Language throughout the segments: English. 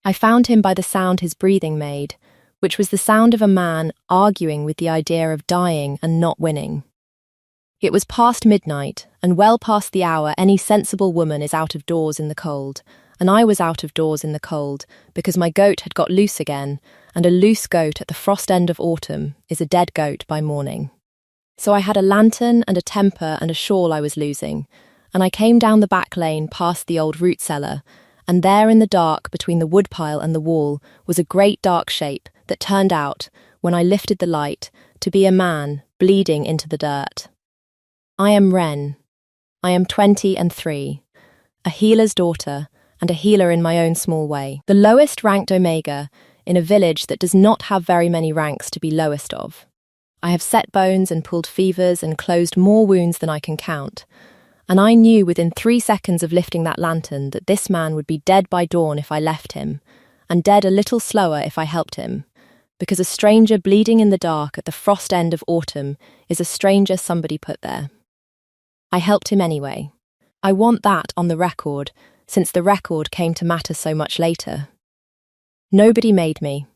I found him by the sound his breathing made, which was the sound of a man arguing with the idea of dying and not winning. It was past midnight, and well past the hour any sensible woman is out of doors in the cold, and I was out of doors in the cold because my goat had got loose again, and a loose goat at the frost end of autumn is a dead goat by morning. So I had a lantern and a temper and a shawl I was losing, and I came down the back lane past the old root cellar, and there in the dark between the woodpile and the wall was a great dark shape that turned out, when I lifted the light, to be a man bleeding into the dirt. I am Wren. I am 23, a healer's daughter, and a healer in my own small way. The lowest ranked Omega in a village that does not have very many ranks to be lowest of. I have set bones and pulled fevers and closed more wounds than I can count, and I knew within 3 seconds of lifting that lantern that this man would be dead by dawn if I left him, and dead a little slower if I helped him, because a stranger bleeding in the dark at the frost end of autumn is a stranger somebody put there. I helped him anyway. I want that on the record, since the record came to matter so much later. Nobody made me.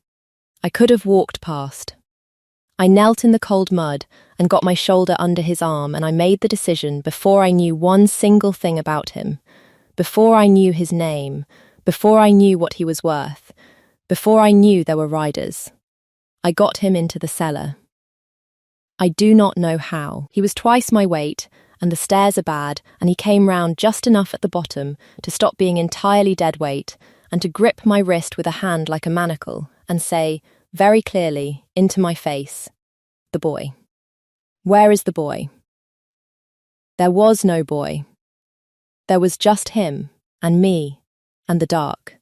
I could have walked past. I knelt in the cold mud and got my shoulder under his arm, and I made the decision before I knew one single thing about him, before I knew his name, before I knew what he was worth, before I knew there were riders. I got him into the cellar. I do not know how. He was twice my weight, and the stairs are bad, and he came round just enough at the bottom to stop being entirely dead weight, and to grip my wrist with a hand like a manacle, and say, very clearly, into my face, "The boy. Where is the boy?" There was no boy. There was just him, and me, and the dark.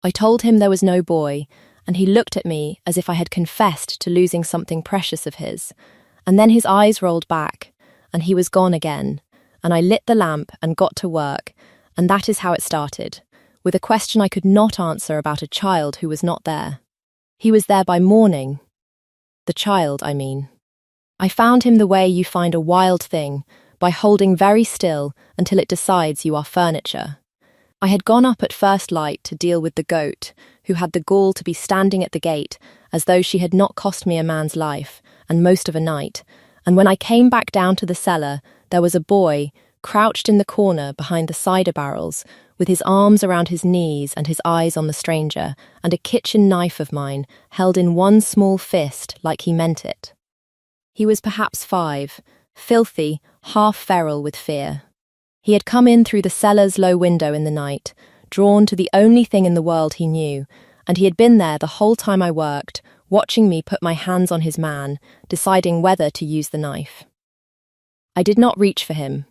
I told him there was no boy, and he looked at me as if I had confessed to losing something precious of his, and then his eyes rolled back, and he was gone again, and I lit the lamp and got to work, and that is how it started, with a question I could not answer about a child who was not there. He was there by morning. The child, I mean. I found him the way you find a wild thing, by holding very still until it decides you are furniture. I had gone up at first light to deal with the goat, who had the gall to be standing at the gate as though she had not cost me a man's life, and most of a night, and when I came back down to the cellar, there was a boy, crouched in the corner behind the cider barrels, with his arms around his knees and his eyes on the stranger, and a kitchen knife of mine held in one small fist like he meant it. He was perhaps 5, filthy, half feral with fear. He had come in through the cellar's low window in the night, drawn to the only thing in the world he knew, and he had been there the whole time I worked, watching me put my hands on his man, deciding whether to use the knife. I did not reach for him.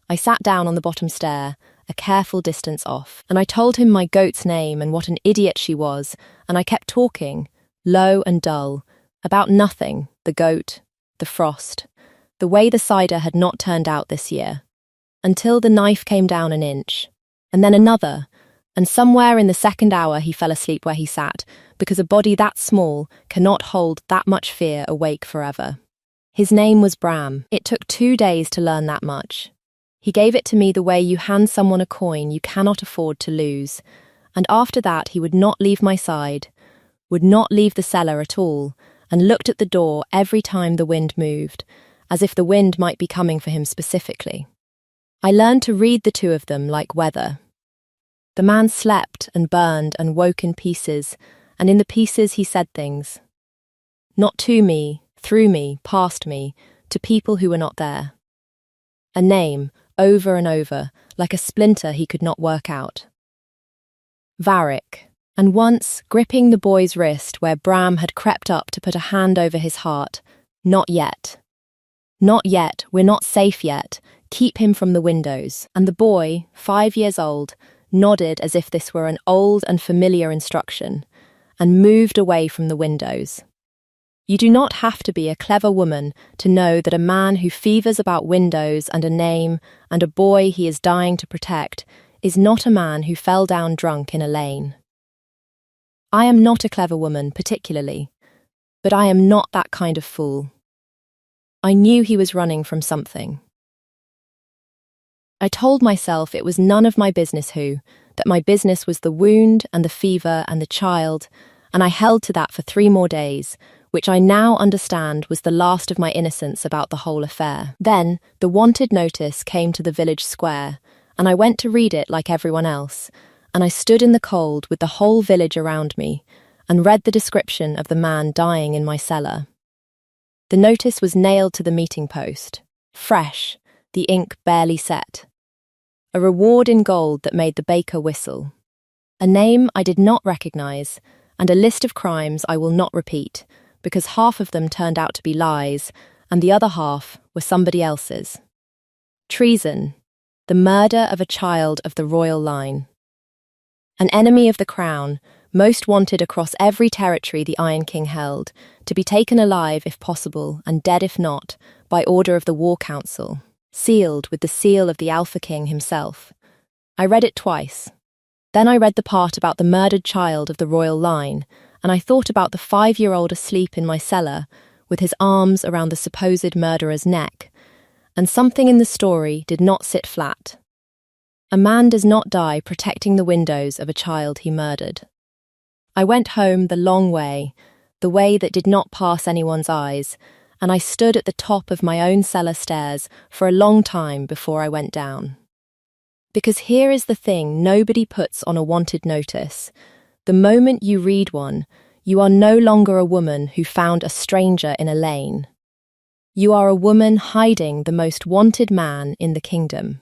I sat down on the bottom stair, a careful distance off, and I told him my goat's name and what an idiot she was, and I kept talking, low and dull, about nothing, the goat, the frost, the way the cider had not turned out this year, until the knife came down an inch, and then another, and somewhere in the second hour he fell asleep where he sat, because a body that small cannot hold that much fear awake forever. His name was Bram. It took 2 days to learn that much. He gave it to me the way you hand someone a coin you cannot afford to lose, and after that he would not leave my side, would not leave the cellar at all, and looked at the door every time the wind moved, as if the wind might be coming for him specifically. I learned to read the two of them like weather. The man slept and burned and woke in pieces, and in the pieces he said things. Not to me, through me, past me, to people who were not there. A name, over and over, like a splinter he could not work out. Varric, and once, gripping the boy's wrist where Bram had crept up to put a hand over his heart, not yet. Not yet, we're not safe yet, keep him from the windows. And the boy, 5 years old, nodded as if this were an old and familiar instruction, and moved away from the windows. You do not have to be a clever woman to know that a man who fevers about windows and a name and a boy he is dying to protect is not a man who fell down drunk in a lane. I am not a clever woman, particularly, but I am not that kind of fool. I knew he was running from something. I told myself it was none of my business who, that my business was the wound and the fever and the child, and I held to that for 3 more days, which I now understand was the last of my innocence about the whole affair. Then, the wanted notice came to the village square, and I went to read it like everyone else, and I stood in the cold with the whole village around me, and read the description of the man dying in my cellar. The notice was nailed to the meeting post, fresh, the ink barely set. A reward in gold that made the baker whistle. A name I did not recognize, and a list of crimes I will not repeat, because half of them turned out to be lies, and the other half were somebody else's. Treason, the murder of a child of the royal line. An enemy of the crown, most wanted across every territory the Iron King held, to be taken alive if possible and dead if not, by order of the War Council, sealed with the seal of the Alpha King himself. I read it twice. Then I read the part about the murdered child of the royal line, and I thought about the 5-year-old asleep in my cellar, with his arms around the supposed murderer's neck, and something in the story did not sit flat. A man does not die protecting the windows of a child he murdered. I went home the long way, the way that did not pass anyone's eyes, and I stood at the top of my own cellar stairs for a long time before I went down. Because here is the thing nobody puts on a wanted notice. The moment you read one, you are no longer a woman who found a stranger in a lane. You are a woman hiding the most wanted man in the kingdom,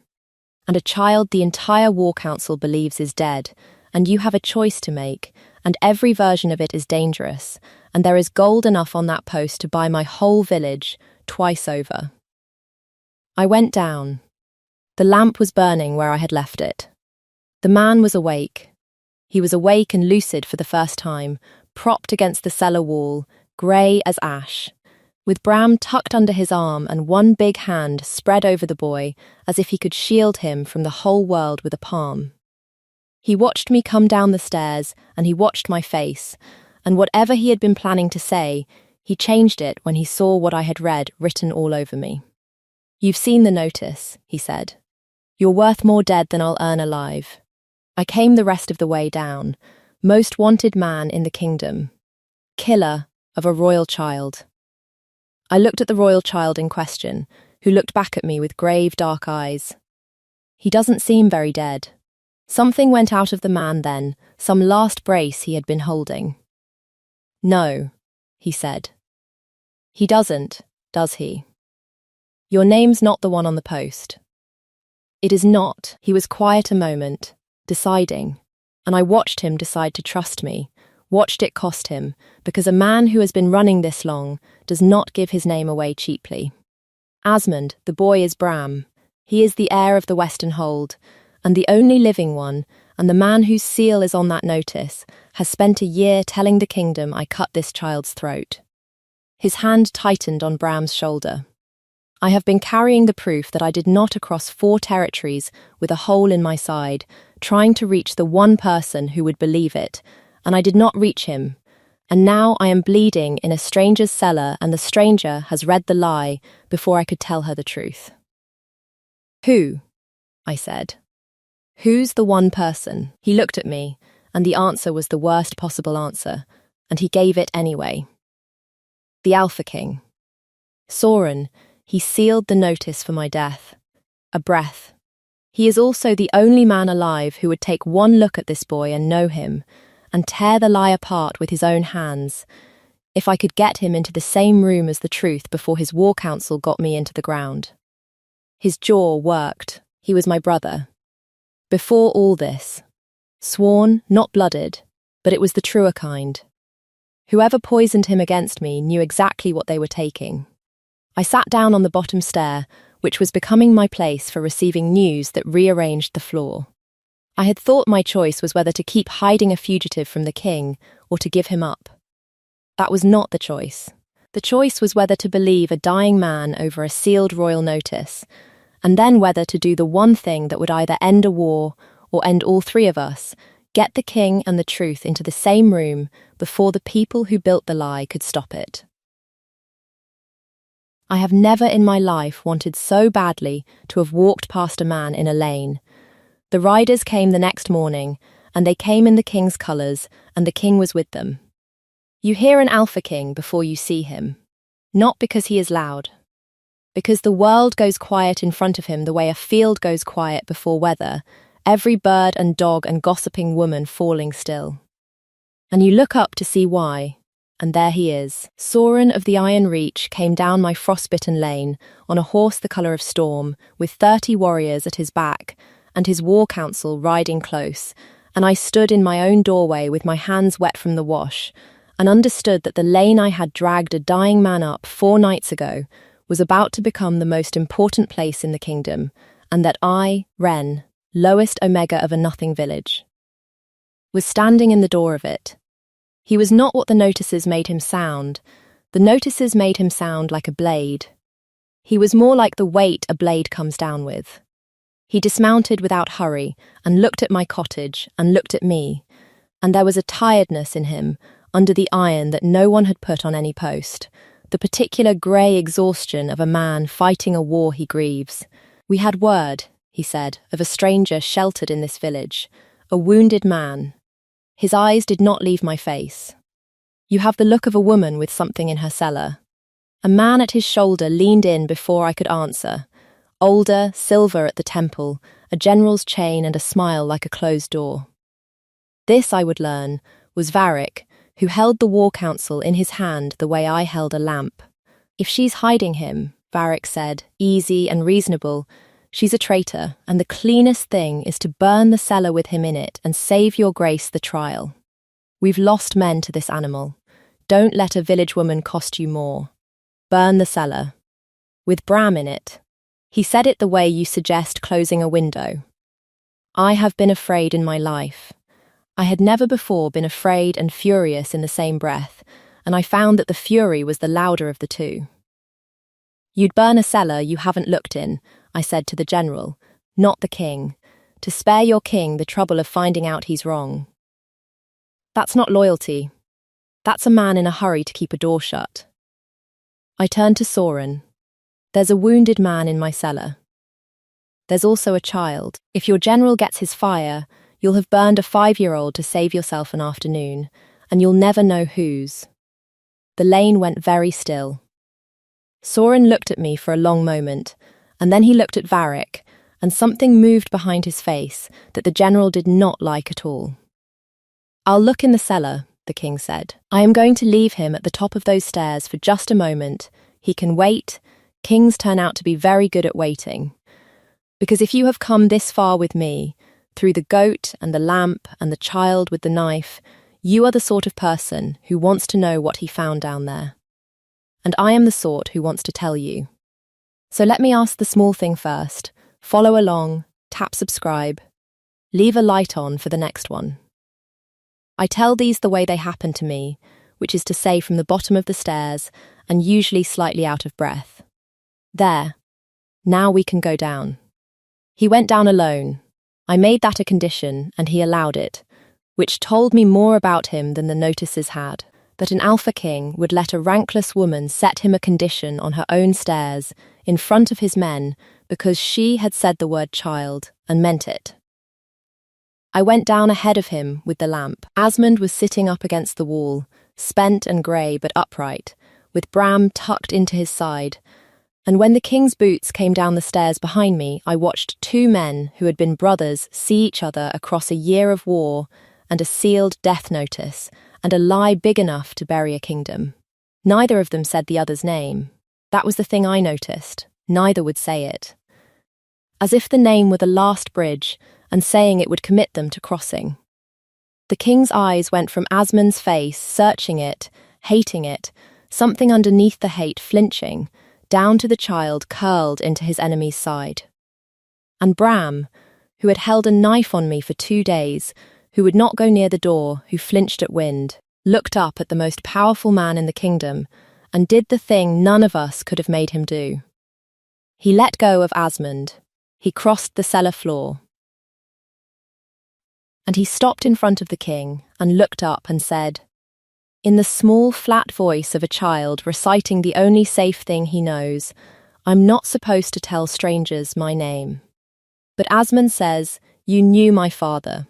and a child the entire War Council believes is dead, and you have a choice to make, and every version of it is dangerous, and there is gold enough on that post to buy my whole village twice over. I went down. The lamp was burning where I had left it. The man was awake. He was awake and lucid for the first time, propped against the cellar wall, grey as ash, with Bram tucked under his arm and one big hand spread over the boy as if he could shield him from the whole world with a palm. He watched me come down the stairs, and he watched my face, and whatever he had been planning to say, he changed it when he saw what I had read written all over me. "You've seen the notice," he said. "You're worth more dead than I'll earn alive." I came the rest of the way down. Most wanted man in the kingdom. Killer of a royal child. I looked at the royal child in question, who looked back at me with grave, dark eyes. He doesn't seem very dead. Something went out of the man then, some last brace he had been holding. "No," he said. "He doesn't, does he? Your name's not the one on the post." "It is not." He was quiet a moment, deciding, and I watched him decide to trust me, watched it cost him, because a man who has been running this long does not give his name away cheaply. "Asmund, the boy is Bram. He is the heir of the Western Hold, and the only living one, and the man whose seal is on that notice, has spent a year telling the kingdom I cut this child's throat." His hand tightened on Bram's shoulder. "I have been carrying the proof that I did not across 4 territories with a hole in my side, trying to reach the one person who would believe it, and I did not reach him. And now I am bleeding in a stranger's cellar, and the stranger has read the lie before I could tell her the truth." "Who?" I said. "Who's the one person?" He looked at me, and the answer was the worst possible answer, and he gave it anyway. "The Alpha King. Soren, he sealed the notice for my death. A breath. He is also the only man alive who would take one look at this boy and know him, and tear the lie apart with his own hands, if I could get him into the same room as the truth before his war council got me into the ground. His jaw worked. He was my brother. Before all this. Sworn, not blooded, but it was the truer kind. Whoever poisoned him against me knew exactly what they were taking. I sat down on the bottom stair, which was becoming my place for receiving news that rearranged the floor. I had thought my choice was whether to keep hiding a fugitive from the king or to give him up. That was not the choice. The choice was whether to believe a dying man over a sealed royal notice, and then whether to do the one thing that would either end a war or end all 3 of us, get the king and the truth into the same room before the people who built the lie could stop it. I have never in my life wanted so badly to have walked past a man in a lane, The riders came the next morning, and they came in the king's colours, and the king was with them. You hear an alpha king before you see him, not because he is loud, because the world goes quiet in front of him the way a field goes quiet before weather, every bird and dog and gossiping woman falling still. And you look up to see why, and there he is. Sauron of the Iron Reach came down my frostbitten lane on a horse the colour of storm, with 30 warriors at his back, and his war council riding close, and I stood in my own doorway with my hands wet from the wash, and understood that the lane I had dragged a dying man up 4 nights ago was about to become the most important place in the kingdom, and that I, Ren, lowest omega of a nothing village, was standing in the door of it. He was not what the notices made him sound. The notices made him sound like a blade. He was more like the weight a blade comes down with. He dismounted without hurry, and looked at my cottage, and looked at me, and there was a tiredness in him, under the iron that no one had put on any post, the particular grey exhaustion of a man fighting a war he grieves. We had word, he said, of a stranger sheltered in this village, a wounded man. His eyes did not leave my face. You have the look of a woman with something in her cellar. A man at his shoulder leaned in before I could answer. Older, silver at the temple, a general's chain and a smile like a closed door. This, I would learn, was Varric, who held the war council in his hand the way I held a lamp. If she's hiding him, Varric said, easy and reasonable, she's a traitor, and the cleanest thing is to burn the cellar with him in it and save your grace the trial. We've lost men to this animal. Don't let a village woman cost you more. Burn the cellar. With Bram in it. He said it the way you suggest closing a window. I have been afraid in my life. I had never before been afraid and furious in the same breath, and I found that the fury was the louder of the two. You'd burn a cellar you haven't looked in, I said to the general, not the king, to spare your king the trouble of finding out he's wrong. That's not loyalty. That's a man in a hurry to keep a door shut. I turned to Sauron. There's a wounded man in my cellar. There's also a child. If your general gets his fire, you'll have burned a 5-year-old to save yourself an afternoon, and you'll never know whose. The lane went very still. Sauron looked at me for a long moment, and then he looked at Varric, and something moved behind his face that the general did not like at all. I'll look in the cellar, the king said. I am going to leave him at the top of those stairs for just a moment. He can wait. Kings turn out to be very good at waiting. Because if you have come this far with me, through the goat and the lamp and the child with the knife, you are the sort of person who wants to know what he found down there. And I am the sort who wants to tell you. So let me ask the small thing first. Follow along, tap subscribe, leave a light on for the next one. I tell these the way they happen to me, which is to say from the bottom of the stairs and usually slightly out of breath. There. Now we can go down. He went down alone. I made that a condition, and he allowed it, which told me more about him than the notices had, that an alpha king would let a rankless woman set him a condition on her own stairs, in front of his men, because she had said the word child, and meant it. I went down ahead of him with the lamp. Asmund was sitting up against the wall, spent and grey but upright, with Bram tucked into his side, and when the king's boots came down the stairs behind me, I watched 2 men who had been brothers see each other across a year of war and a sealed death notice, and a lie big enough to bury a kingdom. Neither of them said the other's name. That was the thing I noticed. Neither would say it. As if the name were the last bridge, and saying it would commit them to crossing. The king's eyes went from Asmund's face, searching it, hating it, something underneath the hate flinching, down to the child curled into his enemy's side. And Bram, who had held a knife on me for 2 days, who would not go near the door, who flinched at wind, looked up at the most powerful man in the kingdom, and did the thing none of us could have made him do. He let go of Asmund. He crossed the cellar floor. And he stopped in front of the king and looked up and said, in the small, flat voice of a child reciting the only safe thing he knows, I'm not supposed to tell strangers my name. But Asmund says, You knew my father.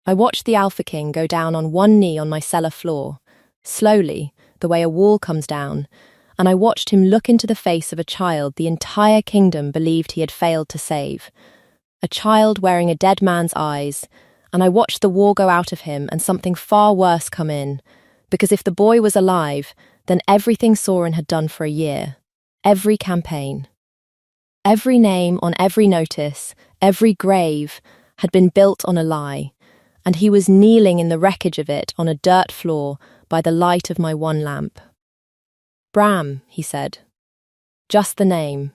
I watched the Alpha King go down on one knee on my cellar floor, slowly, the way a wall comes down, and I watched him look into the face of a child the entire kingdom believed he had failed to save. A child wearing a dead man's eyes, and I watched the war go out of him and something far worse come in, because if the boy was alive, then everything Sauron had done for a year, every campaign, every name on every notice, every grave, had been built on a lie, and he was kneeling in the wreckage of it on a dirt floor by the light of my one lamp. Bram, he said. Just the name.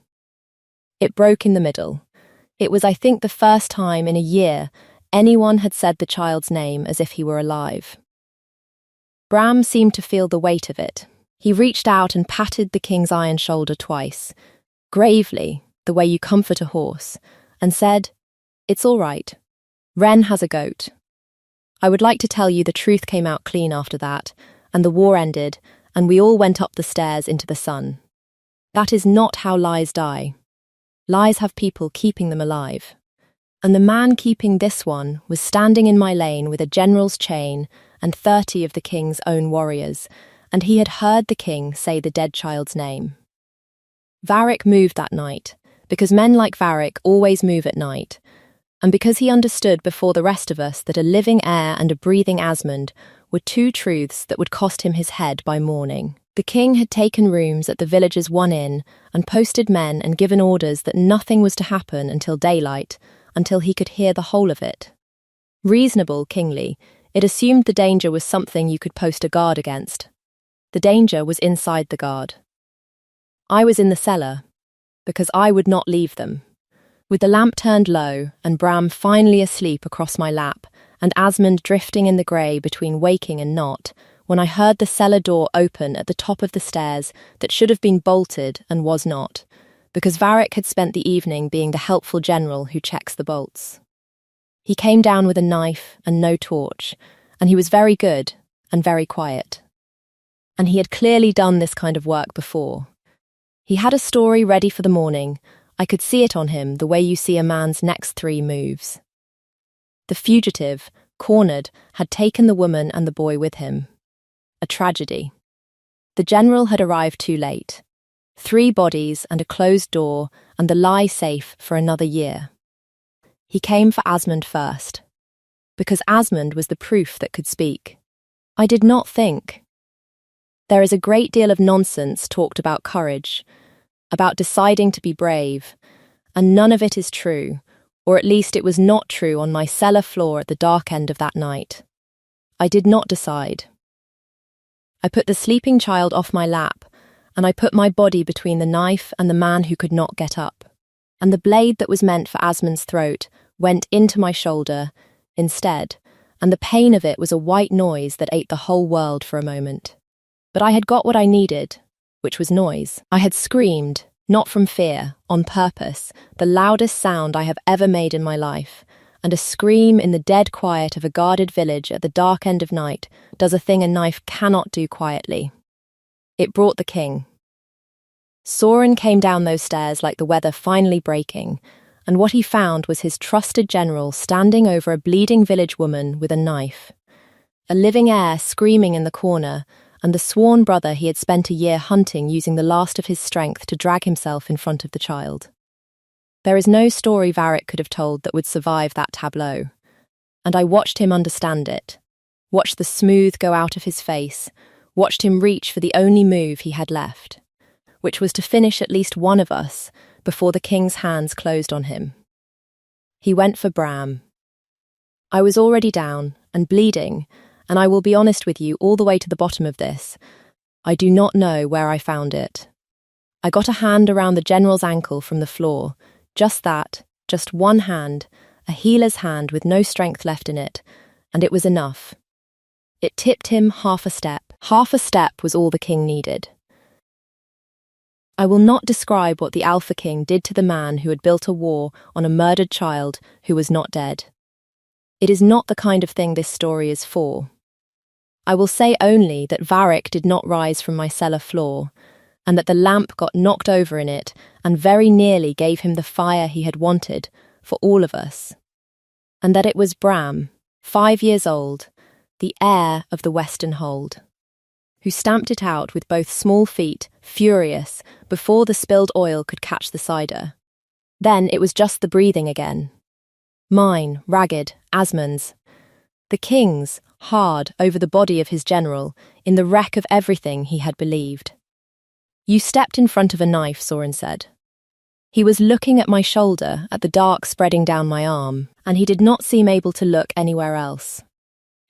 It broke in the middle. It was, I think, the first time in a year anyone had said the child's name as if he were alive. Bram seemed to feel the weight of it. He reached out and patted the king's iron shoulder twice, gravely, the way you comfort a horse, and said, "It's all right. Ren has a goat." I would like to tell you the truth came out clean after that, and the war ended, and we all went up the stairs into the sun. That is not how lies die. Lies have people keeping them alive. And the man keeping this one was standing in my lane with a general's chain and 30 of the king's own warriors, and he had heard the king say the dead child's name. Varric moved that night, because men like Varric always move at night, and because he understood before the rest of us that a living heir and a breathing Asmund were two truths that would cost him his head by morning. The king had taken rooms at the village's one inn and posted men and given orders that nothing was to happen until daylight, until he could hear the whole of it. Reasonable, kingly, it assumed the danger was something you could post a guard against. The danger was inside the guard. I was in the cellar, because I would not leave them. With the lamp turned low and Bram finally asleep across my lap, and Asmund drifting in the grey between waking and not, when I heard the cellar door open at the top of the stairs that should have been bolted and was not, because Varric had spent the evening being the helpful general who checks the bolts. He came down with a knife and no torch, and he was very good and very quiet. And he had clearly done this kind of work before. He had a story ready for the morning. I could see it on him the way you see a man's next 3 moves. The fugitive, cornered, had taken the woman and the boy with him. A tragedy. The general had arrived too late. 3 bodies and a closed door and the lie safe for another year. He came for Asmund first, because Asmund was the proof that could speak. I did not think. There is a great deal of nonsense talked about courage, about deciding to be brave, and none of it is true, or at least it was not true on my cellar floor at the dark end of that night. I did not decide. I put the sleeping child off my lap, and I put my body between the knife and the man who could not get up, and the blade that was meant for Asmund's throat went into my shoulder instead, and the pain of it was a white noise that ate the whole world for a moment. But I had got what I needed, which was noise. I had screamed, not from fear, on purpose, the loudest sound I have ever made in my life, and a scream in the dead quiet of a guarded village at the dark end of night does a thing a knife cannot do quietly. It brought the king. Sauron came down those stairs like the weather finally breaking, and what he found was his trusted general standing over a bleeding village woman with a knife, a living heir screaming in the corner, and the sworn brother he had spent a year hunting using the last of his strength to drag himself in front of the child. There is no story Varric could have told that would survive that tableau, and I watched him understand it, watched the smooth go out of his face, watched him reach for the only move he had left, which was to finish at least one of us before the king's hands closed on him. He went for Bram. I was already down and bleeding, and I will be honest with you all the way to the bottom of this. I do not know where I found it. I got a hand around the general's ankle from the floor, just that, just one hand, a healer's hand with no strength left in it, and it was enough. It tipped him half a step. Half a step was all the king needed. I will not describe what the Alpha King did to the man who had built a war on a murdered child who was not dead. It is not the kind of thing this story is for. I will say only that Varric did not rise from my cellar floor, and that the lamp got knocked over in it and very nearly gave him the fire he had wanted for all of us. and that it was Bram, 5 years old, the heir of the Western Hold, who stamped it out with both small feet, furious, before the spilled oil could catch the cider. Then it was just the breathing again. Mine, ragged, Asmund's. The king's, hard, over the body of his general, in the wreck of everything he had believed. You stepped in front of a knife, Soren said. He was looking at my shoulder, at the dark spreading down my arm, and he did not seem able to look anywhere else.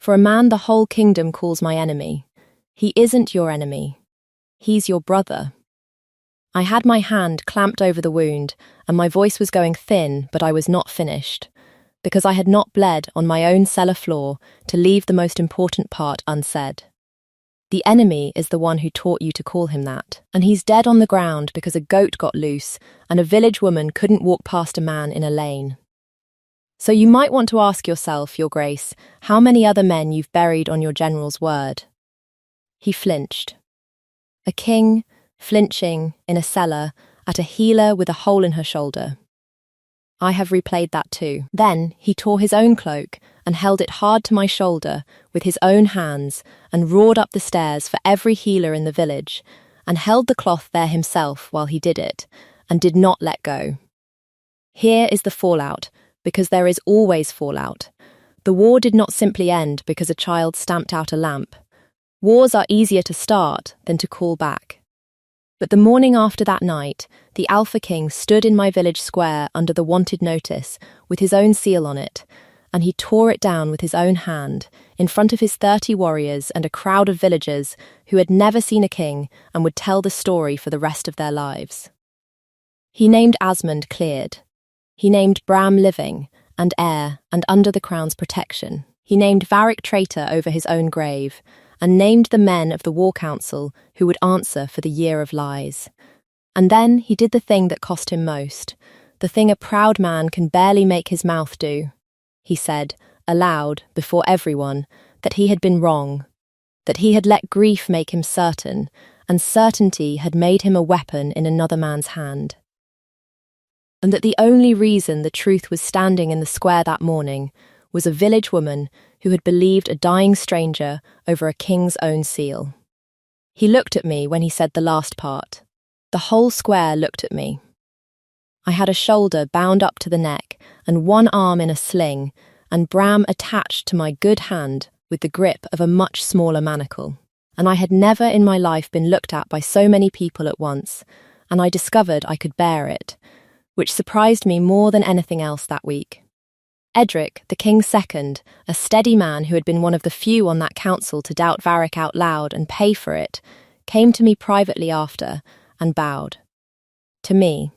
For a man the whole kingdom calls my enemy, he isn't your enemy. He's your brother. I had my hand clamped over the wound, and my voice was going thin, but I was not finished, because I had not bled on my own cellar floor to leave the most important part unsaid. The enemy is the one who taught you to call him that, and he's dead on the ground because a goat got loose and a village woman couldn't walk past a man in a lane. So you might want to ask yourself, Your Grace, how many other men you've buried on your general's word. He flinched. A king, flinching, in a cellar, at a healer with a hole in her shoulder. I have replayed that too. Then he tore his own cloak and held it hard to my shoulder with his own hands and roared up the stairs for every healer in the village and held the cloth there himself while he did it and did not let go. Here is the fallout, because there is always fallout. The war did not simply end because a child stamped out a lamp. Wars are easier to start than to call back. But the morning after that night, the Alpha King stood in my village square under the wanted notice with his own seal on it, and he tore it down with his own hand in front of his 30 warriors and a crowd of villagers who had never seen a king and would tell the story for the rest of their lives. He named Asmund cleared. He named Bram living and heir and under the crown's protection. He named Varric traitor over his own grave, and named the men of the war council who would answer for the year of lies. And then he did the thing that cost him most, the thing a proud man can barely make his mouth do. He said, aloud, before everyone, that he had been wrong, that he had let grief make him certain, and certainty had made him a weapon in another man's hand. And that the only reason the truth was standing in the square that morning was a village woman who had believed a dying stranger over a king's own seal. He looked at me when he said the last part. The whole square looked at me. I had a shoulder bound up to the neck and one arm in a sling, and Bram attached to my good hand with the grip of a much smaller manacle. And I had never in my life been looked at by so many people at once, and I discovered I could bear it, which surprised me more than anything else that week. Edric, the king's second, a steady man who had been one of the few on that council to doubt Varric out loud and pay for it, came to me privately after and bowed. To me.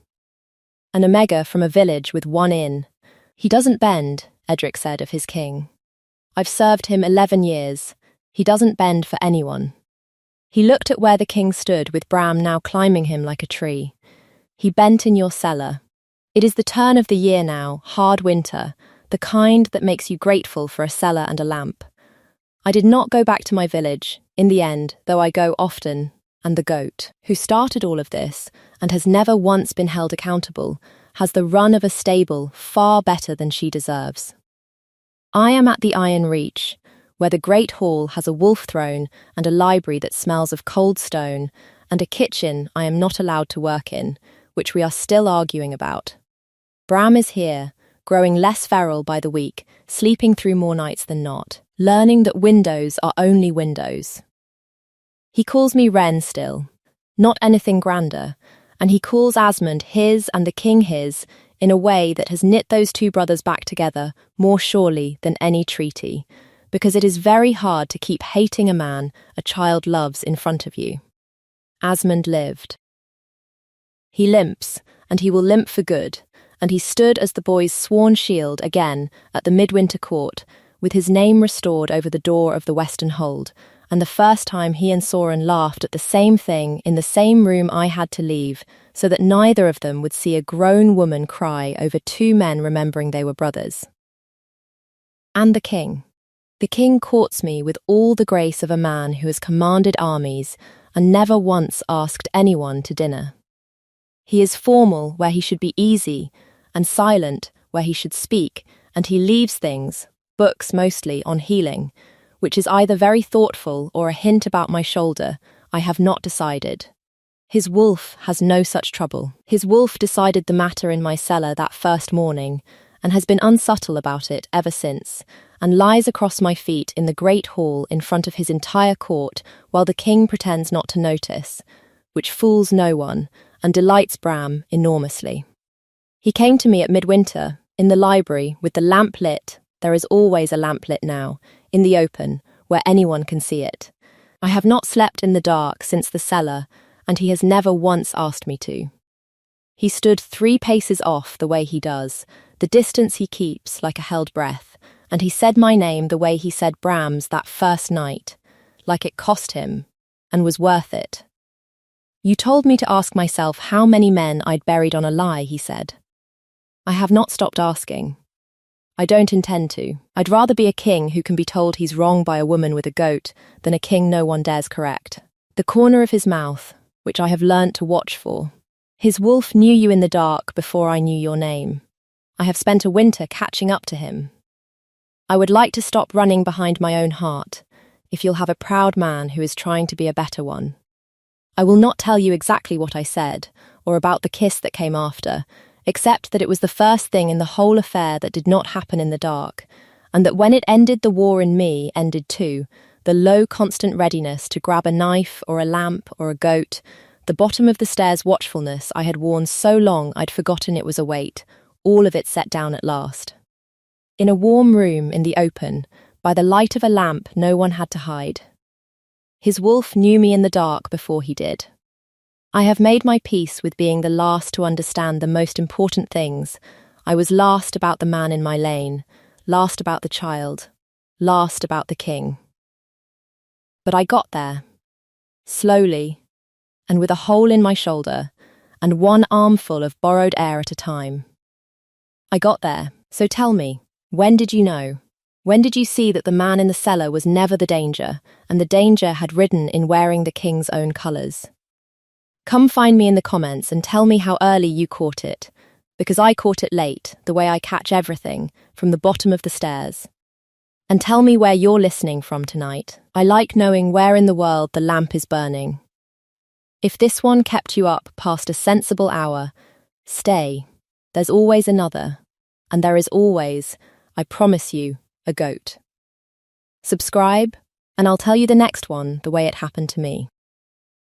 An Omega from a village with one inn. He doesn't bend, Edric said of his king. I've served him 11 years. He doesn't bend for anyone. He looked at where the king stood with Bram now climbing him like a tree. He bent in your cellar. It is the turn of the year now, hard winter, the kind that makes you grateful for a cellar and a lamp. I did not go back to my village, in the end, though I go often, and the goat, who started all of this, and has never once been held accountable, has the run of a stable far better than she deserves. I am at the Iron Reach, where the great hall has a wolf throne and a library that smells of cold stone, and a kitchen I am not allowed to work in, which we are still arguing about. Bram is here, growing less feral by the week, sleeping through more nights than not, learning that windows are only windows. He calls me Wren still, not anything grander, and he calls Asmund his and the king his in a way that has knit those two brothers back together more surely than any treaty, because it is very hard to keep hating a man a child loves in front of you. Asmund lived. He limps, and he will limp for good, and he stood as the boy's sworn shield again at the midwinter court, with his name restored over the door of the Western Hold, and the first time he and Soren laughed at the same thing in the same room I had to leave, so that neither of them would see a grown woman cry over two men remembering they were brothers. And the king. The king courts me with all the grace of a man who has commanded armies and never once asked anyone to dinner. He is formal where he should be easy, and silent where he should speak, and he leaves things, books mostly, on healing, which is either very thoughtful or a hint about my shoulder. I have not decided. His wolf has no such trouble. His wolf decided the matter in my cellar that first morning, and has been unsubtle about it ever since, and lies across my feet in the great hall in front of his entire court while the king pretends not to notice, which fools no one and delights Bram enormously. He came to me at midwinter, in the library, with the lamp lit. There is always a lamp lit now, in the open, where anyone can see it. I have not slept in the dark since the cellar, and he has never once asked me to. He stood 3 paces off the way he does, the distance he keeps like a held breath, and he said my name the way he said Bram's that first night, like it cost him, and was worth it. You told me to ask myself how many men I'd buried on a lie, he said. I have not stopped asking. I don't intend to. I'd rather be a king who can be told he's wrong by a woman with a goat than a king no one dares correct. The corner of his mouth, which I have learnt to watch for. His wolf knew you in the dark before I knew your name. I have spent a winter catching up to him. I would like to stop running behind my own heart, if you'll have a proud man who is trying to be a better one. I will not tell you exactly what I said, or about the kiss that came after, except that it was the first thing in the whole affair that did not happen in the dark, and that when it ended, the war in me ended too, the low constant readiness to grab a knife or a lamp or a goat, the bottom of the stairs watchfulness I had worn so long I'd forgotten it was a weight, all of it set down at last. In a warm room in the open, by the light of a lamp no one had to hide. His wolf knew me in the dark before he did. I have made my peace with being the last to understand the most important things. I was last about the man in my lane, last about the child, last about the king. But I got there, slowly, and with a hole in my shoulder, and one armful of borrowed air at a time. I got there, so tell me, when did you know? When did you see that the man in the cellar was never the danger, and the danger had ridden in wearing the king's own colours? Come find me in the comments and tell me how early you caught it, because I caught it late, the way I catch everything, from the bottom of the stairs. And tell me where you're listening from tonight. I like knowing where in the world the lamp is burning. If this one kept you up past a sensible hour, stay. There's always another, and there is always, I promise you, a goat. Subscribe, and I'll tell you the next one the way it happened to me.